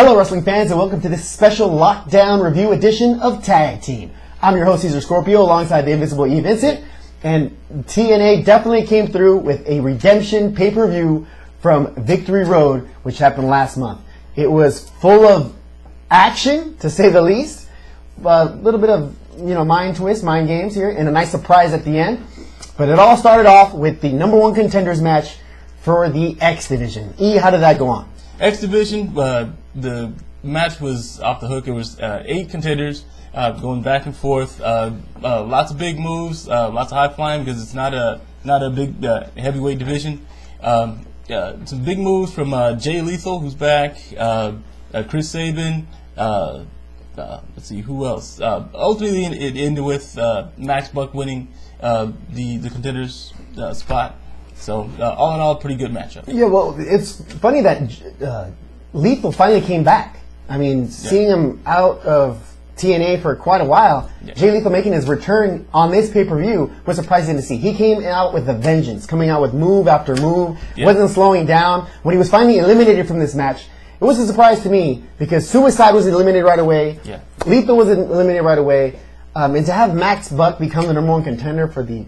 Hello wrestling fans and welcome to this special lockdown review edition of Tag Team. I'm your host Cesar Scorpio alongside the Invisible E. Vincent, and TNA definitely came through with a redemption pay-per-view from Victory Road, which happened last month. It was full of action, to say the least, a little bit of mind twist, mind games here, and a nice surprise at the end. But it all started off with the number one contenders match for the X Division. E, how did that go on? X Division, the match was off the hook. It was 8 contenders going back and forth. Lots of big moves, lots of high flying because it's not a big heavyweight division. Some big moves from Jay Lethal, who's back. Chris Sabin. Let's see who else. Ultimately, it ended with Max Buck winning the contenders spot. So, all in all, pretty good matchup. Yeah, well, it's funny that Lethal finally came back. I mean, seeing him out of TNA for quite a while, Jay Lethal making his return on this pay-per-view was surprising to see. He came out with a vengeance, coming out with move after move, wasn't slowing down. When he was finally eliminated from this match, it was a surprise to me because Suicide was eliminated right away. Lethal was eliminated right away. And to have Max Buck become the number one contender for the...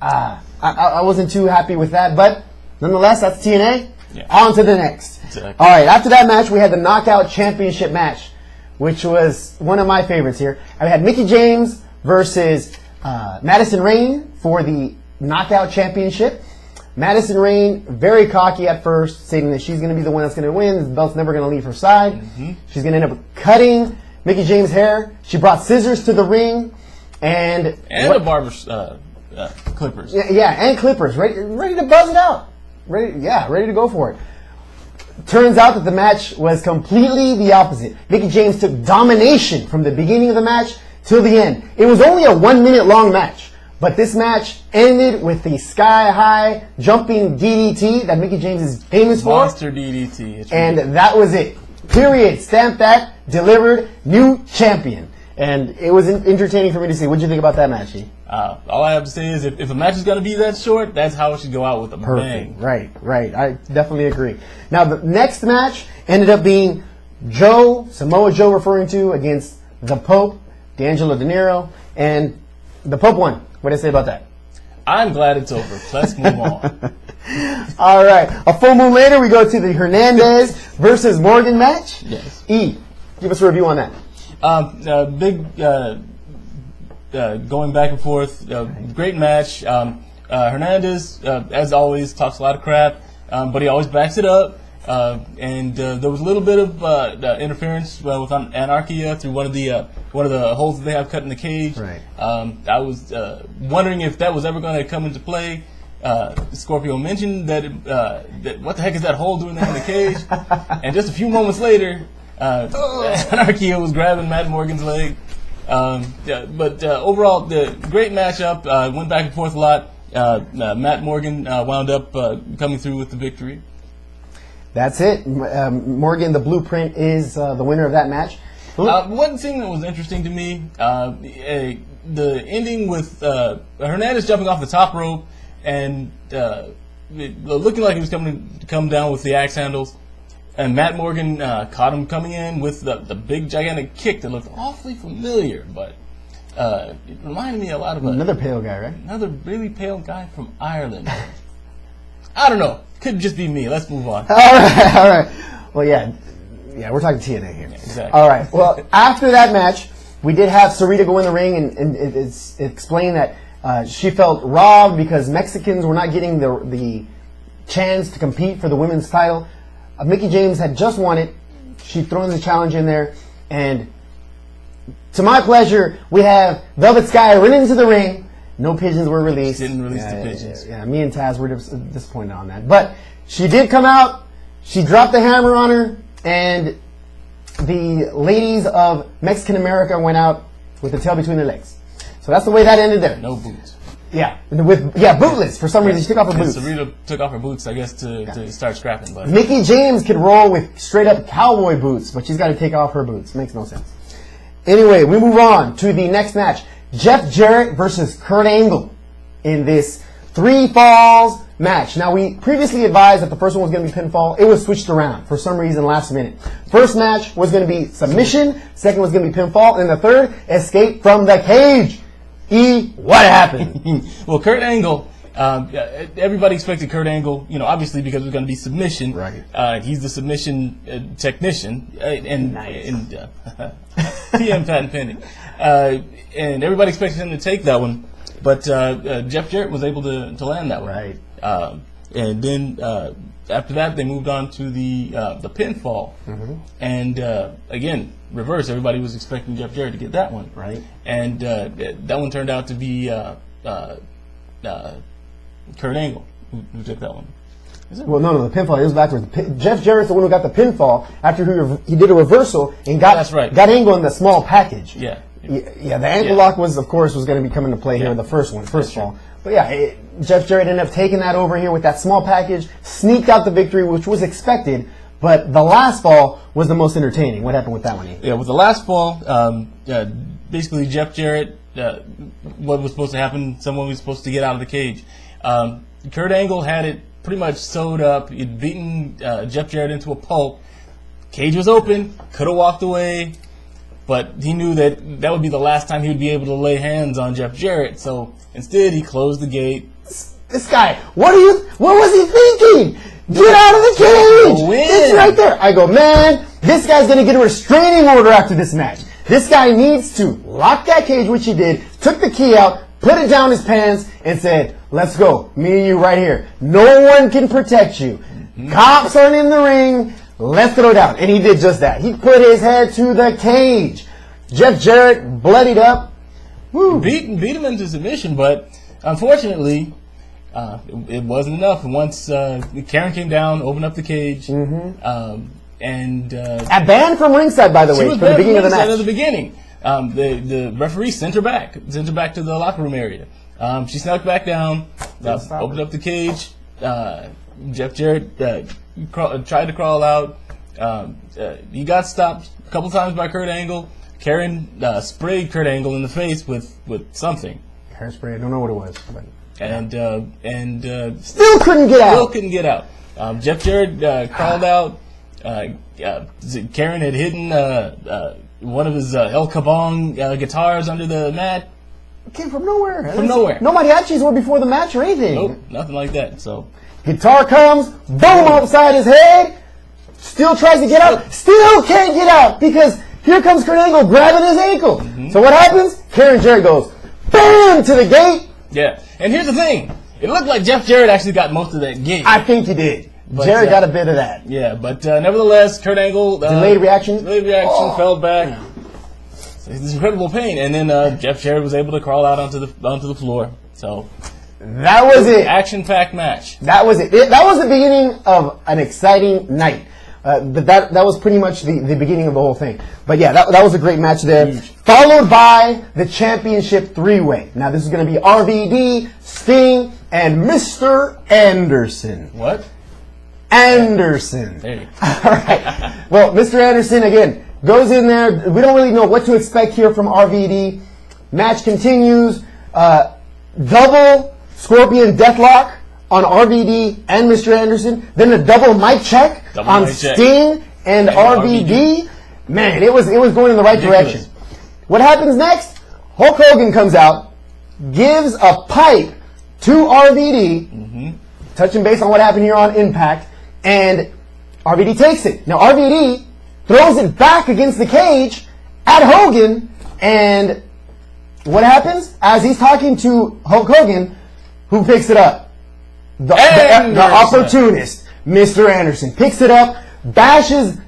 I wasn't too happy with that, but nonetheless, that's TNA. On to the next. Exactly. All right, after that match, we had the Knockout Championship match, which was one of my favorites here. I had Mickie James versus Madison Rayne for the Knockout Championship. Madison Rayne, very cocky at first, saying that she's going to be the one that's going to win. The belt's never going to leave her side. She's going to end up cutting Mickie James' hair. She brought scissors to the ring. And a barber's clippers. Yeah, and clippers. Ready to buzz it out. Ready to go for it. Turns out that the match was completely the opposite. Mickie James took domination from the beginning of the match till the end. It was only a 1 minute long match, but this match ended with the sky-high jumping DDT that Mickie James is famous for. Monster DDT. And that was it. Period. Stamped that. Delivered. New champion. And it was entertaining for me to see. What did you think about that match, E? All I have to say is if a match is going to be that short, that's how it should go out, with a bang. Right. I definitely agree. Now, the next match ended up being Samoa Joe referring to, against the Pope, D'Angelo De Niro, and the Pope won. What did I say about that? I'm glad it's over. Let's move on. All right. A full moon later, we go to the Hernandez versus Morgan match. Yes. E, give us a review on that. Big going back and forth, great match. Hernandez, as always, talks a lot of crap, but he always backs it up. And there was a little bit of interference with Anarchy through one of the holes that they have cut in the cage. Right. I was wondering if that was ever going to come into play. Scorpio mentioned that what the heck is that hole doing there in the cage? And just a few moments later, Anarchy was grabbing Matt Morgan's leg. But overall, the great matchup. Went back and forth a lot. Matt Morgan wound up coming through with the victory. That's it. Morgan, the Blueprint, is the winner of that match. One thing that was interesting to me, the ending with Hernandez jumping off the top rope and looking like he was come down with the axe handles. And Matt Morgan caught him coming in with the big, gigantic kick that looked awfully familiar, but it reminded me a lot of another pale guy, right? Another really pale guy from Ireland. I don't know. Could just be me. Let's move on. All right. Well, yeah, we're talking TNA here. Yeah, exactly. All right. Well, after that match, we did have Sarita go in the ring and it explained that she felt robbed because Mexicans were not getting the chance to compete for the women's title. Mickie James had just won it. She'd thrown the challenge in there. And to my pleasure, we have Velvet Sky running into the ring. No pigeons were released. Didn't release the pigeons. Yeah, me and Taz were disappointed on that. But she did come out. She dropped the hammer on her. And the ladies of Mexican America went out with the tail between their legs. So that's the way that ended there. No boots. Yeah, bootless. For some reason, she took off her boots. Sarita took off her boots, I guess, to start scrapping. But Mickie James could roll with straight-up cowboy boots, but she's got to take off her boots. Makes no sense. Anyway, we move on to the next match. Jeff Jarrett versus Kurt Angle in this 3 falls match. Now, we previously advised that the first one was going to be pinfall. It was switched around for some reason last minute. First match was going to be submission. Second was going to be pinfall. And the third, escape from the cage. What happened? Well, Kurt Angle, everybody expected Kurt Angle, obviously because it was going to be submission. Right. He's the submission technician. Nice. And TM patent pending. And everybody expected him to take that one. But Jeff Jarrett was able to land that one. Right. And then after that, they moved on to the pinfall. And again, reverse. Everybody was expecting Jeff Jarrett to get that one. Right. And that one turned out to be Kurt Angle who took that one. Well, no, the pinfall. It was backwards. Jeff Jarrett's the one who got the pinfall after he did a reversal and got Angle in the small package. Yeah. Yeah, the ankle lock was, of course, going to be coming into play here in the first fall. But yeah, Jeff Jarrett ended up taking that over here with that small package, sneaked out the victory, which was expected. But the last fall was the most entertaining. What happened with that one? Yeah, with the last fall, basically Jeff Jarrett, what was supposed to happen, someone was supposed to get out of the cage. Kurt Angle had it pretty much sewed up. He'd beaten Jeff Jarrett into a pulp. Cage was open, could have walked away. But he knew that would be the last time he would be able to lay hands on Jeff Jarrett. So instead, he closed the gate. This guy, what was he thinking? Get out of the cage! It's right there. I go, man, this guy's going to get a restraining order after this match. This guy needs to lock that cage, which he did, took the key out, put it down his pants, and said, let's go. Me and you right here. No one can protect you. Cops aren't in the ring. Let's throw down. And he did just that. He put his head to the cage. Jeff Jarrett bloodied up. Woo. Beat him into submission, but unfortunately, it wasn't enough. And once Karen came down, opened up the cage, and a ban from ringside, by the way, from the beginning of the match. At the beginning, the referee sent her back to the locker room area. She snuck back down, opened up the cage. Jeff Jarrett tried to crawl out. He got stopped a couple times by Kurt Angle. Karen sprayed Kurt Angle in the face with something. Hair spray, I don't know what it was. But, and still couldn't get out. Still couldn't get out. Jeff Jarrett crawled out. Karen had hidden one of his El Kabong guitars under the mat. It came from nowhere. From nowhere. No mariachis were before the match or anything. Nope, nothing like that. So guitar comes, boom, upside his head. Still tries to get out. Still can't get out because here comes Kurt Angle grabbing his ankle. So what happens? Karen Jarrett goes, bam, to the gate. Yeah. And here's the thing. It looked like Jeff Jarrett actually got most of that gate. I think he did. But, Jarrett got a bit of that. Yeah, but nevertheless, Kurt Angle... delayed reaction? Fell back. Yeah. So it's incredible pain. And then Jeff Jarrett was able to crawl out onto the floor. So... that was it. Action-packed match. That was it. That was the beginning of an exciting night. That was pretty much the beginning of the whole thing. But yeah, that was a great match there. Huge. Followed by the championship 3-way. Now this is going to be RVD, Sting, and Mr. Anderson. What? Anderson. There you go. All right. Well, Mr. Anderson, again, goes in there. We don't really know what to expect here from RVD. Match continues. Double Scorpion Deathlock on RVD and Mr. Anderson. Then a double mic check on Sting and RVD. Man, it was going in the right direction. What happens next? Hulk Hogan comes out, gives a pipe to RVD, touching base on what happened here on Impact, and RVD takes it. Now RVD throws it back against the cage at Hogan, and what happens? As he's talking to Hulk Hogan, who picks it up? The opportunist, Mr. Anderson, picks it up, bashes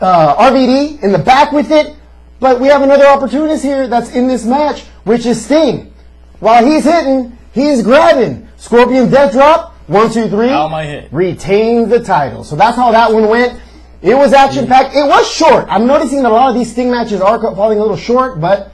RVD in the back with it, but we have another opportunist here that's in this match, which is Sting. While he's hitting, he's grabbing. Scorpion Death Drop, 1, 2, 3, out my head. Retains the title. So that's how that one went. It was action-packed. It was short. I'm noticing that a lot of these Sting matches are falling a little short, but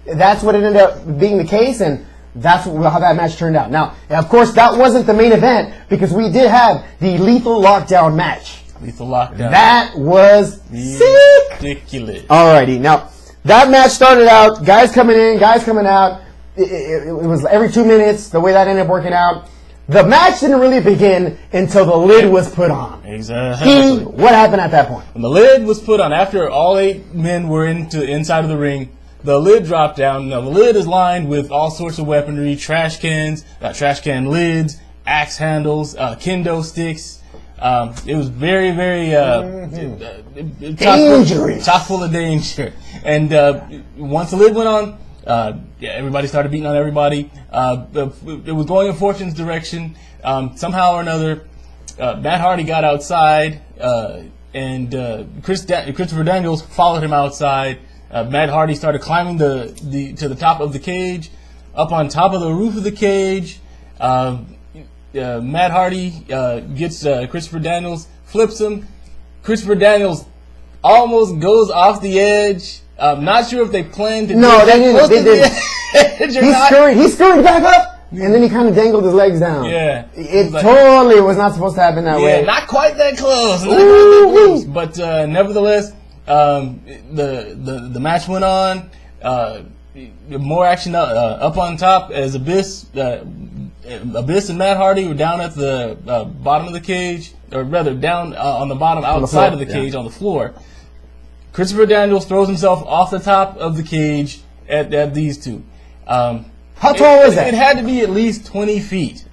that's what it ended up being the case, and that's how that match turned out. Now, of course, that wasn't the main event because we did have the Lethal Lockdown match. Lethal Lockdown. That was sick. Ridiculous. Alrighty, now that match started out, guys coming in, guys coming out. It was every 2 minutes, the way that ended up working out. The match didn't really begin until the lid was put on. Exactly. What happened at that point? When the lid was put on, after all 8 men were inside of the ring, the lid dropped down. Now, the lid is lined with all sorts of weaponry, trash cans, trash can lids, axe handles, kendo sticks. It was very, very dangerous, chock full of danger. And once the lid went on, everybody started beating on everybody. It was going in Fortune's direction. Somehow or another, Matt Hardy got outside, and Christopher Daniels followed him outside. Matt Hardy started climbing to the top of the cage, up on top of the roof of the cage. Matt Hardy gets Christopher Daniels, flips him. Christopher Daniels almost goes off the edge. I'm not sure if they planned to. No, they didn't. He scurried back up, and then he kind of dangled his legs down. Yeah, it totally was not supposed to happen that way. Not quite that close. But nevertheless, the match went on. More action up on top as Abyss and Matt Hardy were down at the bottom of the cage, or rather down on the bottom outside of the cage on the floor. Christopher Daniels throws himself off the top of the cage at these two. How tall was that? It had to be at least 20 feet.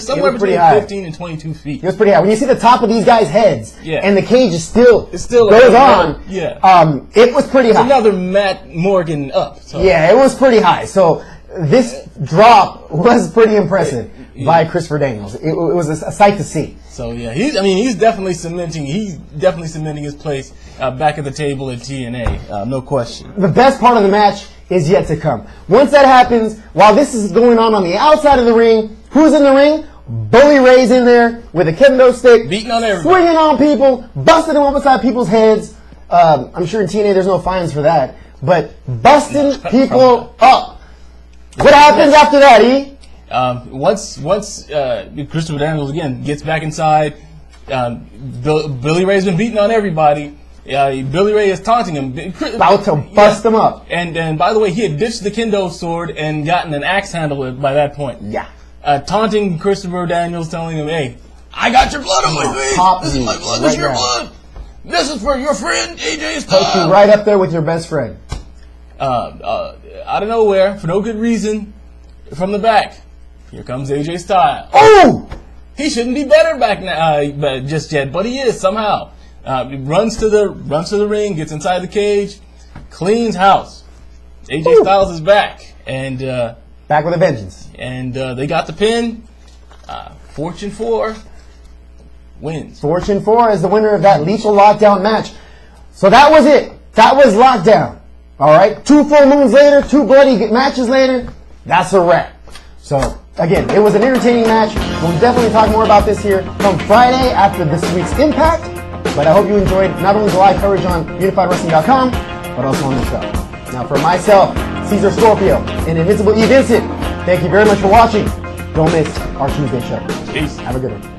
Somewhere between 15 and 22 feet. It was pretty high. When you see the top of these guys' heads, and the cage is still goes on, it was pretty high. Another Matt Morgan up. So. Yeah, it was pretty high. So this drop was pretty impressive by Christopher Daniels. It was a sight to see. So yeah, he's definitely cementing his place back at the table at TNA, no question. The best part of the match is yet to come. Once that happens, while this is going on the outside of the ring, who's in the ring? Bully Ray's in there with a kendo stick, beating on everybody, swinging on people, busting them up beside people's heads. I'm sure in TNA there's no fines for that, but busting people up. What happens after that, E? Once Christopher Daniels again gets back inside, Billy Ray's been beating on everybody. Billy Ray is taunting him, about to bust him up. And by the way, he had ditched the kendo sword and gotten an axe handle by that point. Yeah. Taunting Christopher Daniels, telling him, "Hey, I got your blood on my face. This is my blood. This is your blood. This is for your friend AJ Styles." Put you right up there with your best friend. Out of nowhere, for no good reason, from the back, here comes AJ Styles. Oh! He shouldn't be better back now, just yet, but he is somehow. Runs to the ring, gets inside the cage, cleans house. AJ Styles is back, and back with a vengeance. And they got the pin. Fortune 4 wins. Fortune 4 is the winner of that Lethal Lockdown match. So that was it. That was Lockdown. All right. 2 full moons later, 2 bloody matches later. That's a wrap. So again, it was an entertaining match. We'll definitely talk more about this here come Friday after this week's Impact. But I hope you enjoyed not only the live coverage on UnifiedWrestling.com, but also on the show. Now for myself, Cesar Scorpio, and Invincible E. Vincent, thank you very much for watching. Don't miss our Tuesday show. Peace. Have a good one.